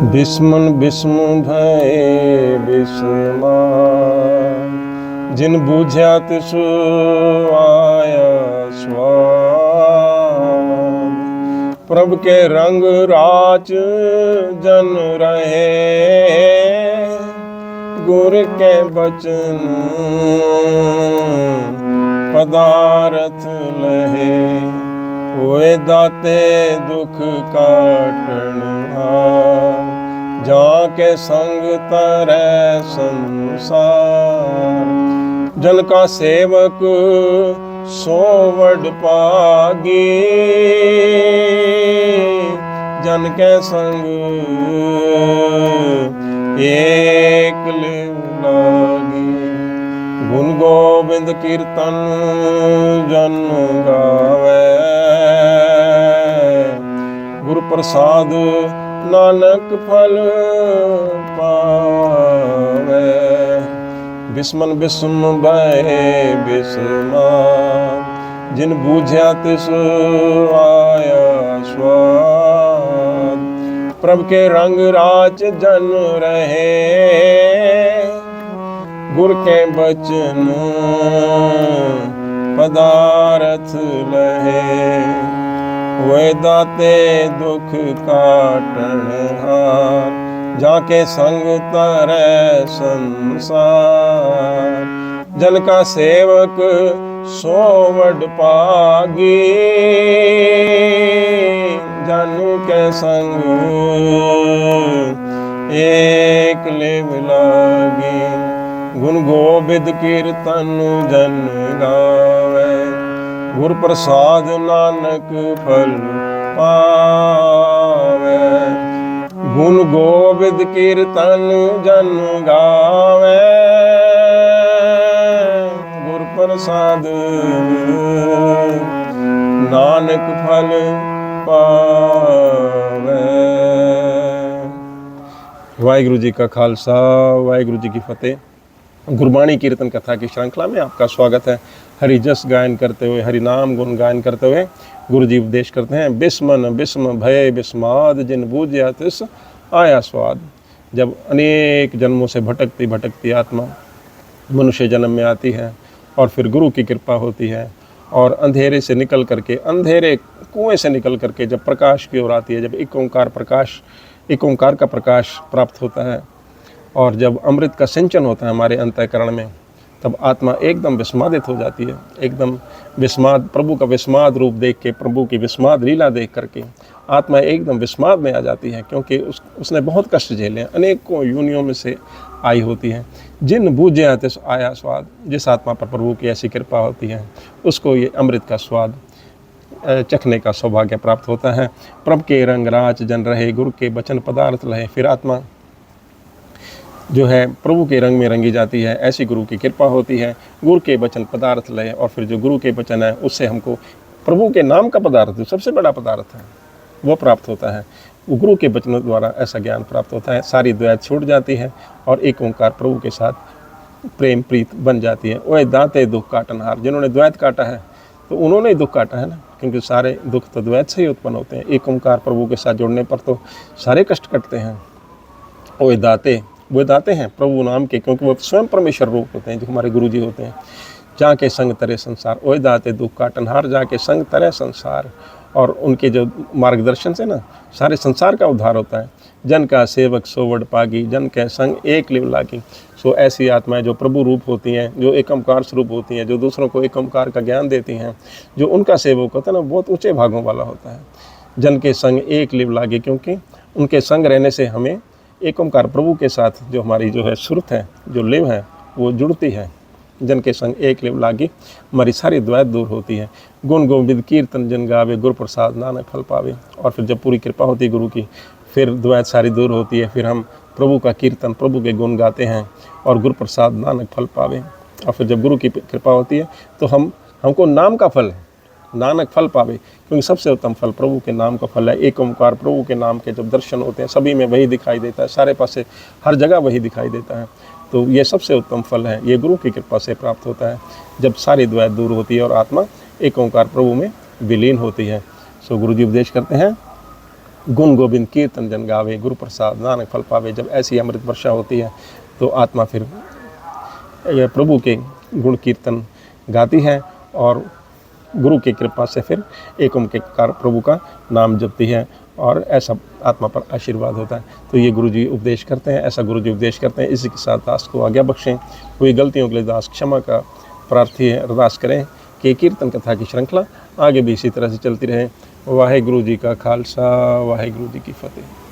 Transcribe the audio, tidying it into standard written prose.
बिस्मन बिस्म भय बिस्मा जिन बूझा तिसु आया स्वाद। प्रभु के रंग राच जन रहे, गुर के बचन पदारथ लहे। होए दाते दुख काटन हार, जाके संग तरह संसार। जन का सेवक सोवड पागी, जन के संग एक लिव लागी। गुण गोविंद कीर्तन जन गावे, गुरु प्रसाद नानक फल पावे। बिस्मन बिस्म भय बिस्मा जिन बूझा तिस आया स्वाद। प्रभु के रंग राच जन रहे, गुर के बचन पदारथ लहे। वे दाते दुख काटन हार, जाके संग तरह संसार। जन का सेवक सोवड पागी, जन के संग एक लिव लागी। गुण गोविंद कीर्तन जन गावे, गुर प्रसाद नानक फल पावे। गुण गोविंद कीर्तन जन गावे, गुर प्रसाद नानक फल पावे। वाहिगुरु जी का खालसा, वाहिगुरु जी की फतेह। गुरबाणी कीर्तन कथा की श्रृंखला में आपका स्वागत है। हरि जस गायन करते हुए, हरि नाम गुण गायन करते हुए गुरु जी उपदेश करते हैं। बिस्मन बिस्म भय बिस्माद जिन बूझा तिस आया स्वाद। जब अनेक जन्मों से भटकती भटकती आत्मा मनुष्य जन्म में आती है और फिर गुरु की कृपा होती है और अंधेरे से निकल करके, अंधेरे कुएं से निकल करके जब प्रकाश की ओर आती है, जब एक ओंकार का प्रकाश प्राप्त होता है और जब अमृत का सिंचन होता है हमारे अंतःकरण में, तब आत्मा एकदम विस्मादित हो जाती है। एकदम विस्माद, प्रभु का विस्माद रूप देख के, प्रभु की विस्माद लीला देख करके आत्मा एकदम विस्माद में आ जाती है, क्योंकि उसने बहुत कष्ट झेले हैं, अनेकों योनियों में से आई होती है। जिन बूझे तिस आया स्वाद, जिस आत्मा पर प्रभु की ऐसी कृपा होती है उसको ये अमृत का स्वाद चखने का सौभाग्य प्राप्त होता है। प्रभु के रंग राच जन रहे, गुरु के वचन पदार्थ लहे। फिर आत्मा जो है प्रभु के रंग में रंगी जाती है, ऐसी गुरु की कृपा होती है। गुरु के वचन पदार्थ लहे, और फिर जो गुरु के वचन है उससे हमको प्रभु के नाम का पदार्थ, जो सबसे बड़ा पदार्थ है, वो प्राप्त होता है। गुरु के वचनों द्वारा ऐसा ज्ञान प्राप्त होता है। सारी द्वैत छूट जाती है और एक ओंकार प्रभु के साथ प्रेम प्रीत बन जाती है। ओए दाते दुख काटनहार, जिन्होंने द्वैत काटा है तो उन्होंने ही दुख काटा है ना, क्योंकि सारे दुख तो द्वैत से ही उत्पन्न होते हैं। एक ओंकार प्रभु के साथ जुड़ने पर तो सारे कष्ट कटते हैं। ओए दाते, वो दाते हैं प्रभु नाम के, क्योंकि वो स्वयं परमेश्वर रूप होते हैं, जो हमारे गुरु जी होते हैं। जाके संग तरे संसार, ओए दाते दुख काटनहार, जाके संग तरे संसार। और उनके जो मार्गदर्शन से ना सारे संसार का उद्धार होता है। जन का सेवक सोवड पागी, जन के संग एक लिव लागी। सो ऐसी आत्माएं जो प्रभु रूप होती हैं, जो एक ओंकार स्वरूप होती हैं, जो दूसरों को एक ओंकार का ज्ञान देती हैं, जो उनका सेवक होता है ना, बहुत ऊंचे भागों वाला होता है। जन के संग एक लिव लागी, क्योंकि उनके संग रहने से हमें एक ओंकार प्रभु के साथ जो हमारी जो है सुरत है, जो लिव है, वो जुड़ती है। जन के संग एक लिव लागी, हमारी सारी द्वैत दूर होती है। गुण गोविंद कीर्तन जन गावे, गुरु प्रसाद नानक फल पावे। और फिर जब पूरी कृपा होती है गुरु की, फिर द्वैत सारी दूर होती है। फिर हम प्रभु का कीर्तन, प्रभु के गुण गाते हैं और गुरु प्रसाद नानक फल पावे। और फिर जब गुरु की कृपा होती है तो हमको नाम का फल, नानक फल पावे, क्योंकि सबसे उत्तम फल प्रभु के नाम का फल है। एक ओंकार प्रभु के नाम के जब दर्शन होते हैं, सभी में वही दिखाई देता है, सारे पासे हर जगह वही दिखाई देता है। तो ये सबसे उत्तम फल है, ये गुरु की कृपा से प्राप्त होता है, जब सारी द्वैत दूर होती है और आत्मा एक ओंकार प्रभु में विलीन होती है। सो गुरु जी उपदेश करते हैं, गुण गोविंद कीर्तन जन गावे, गुरु प्रसाद नानक फल पावे। जब ऐसी अमृत वर्षा होती है तो आत्मा फिर यह प्रभु के गुण कीर्तन गाती है और गुरु की कृपा से फिर एक ओंकार प्रभु का नाम जपती है और ऐसा आत्मा पर आशीर्वाद होता है। तो ये गुरु जी उपदेश करते हैं, ऐसा गुरु जी उपदेश करते हैं। इसी के साथ दास को आज्ञा बख्शें, हुई गलतियों के लिए दास क्षमा का प्रार्थी है, अरदास करें कि कीर्तन कथा की श्रृंखला आगे भी इसी तरह से चलती रहे। वाहे गुरु जी का खालसा, वाहे गुरु जी की फतेह।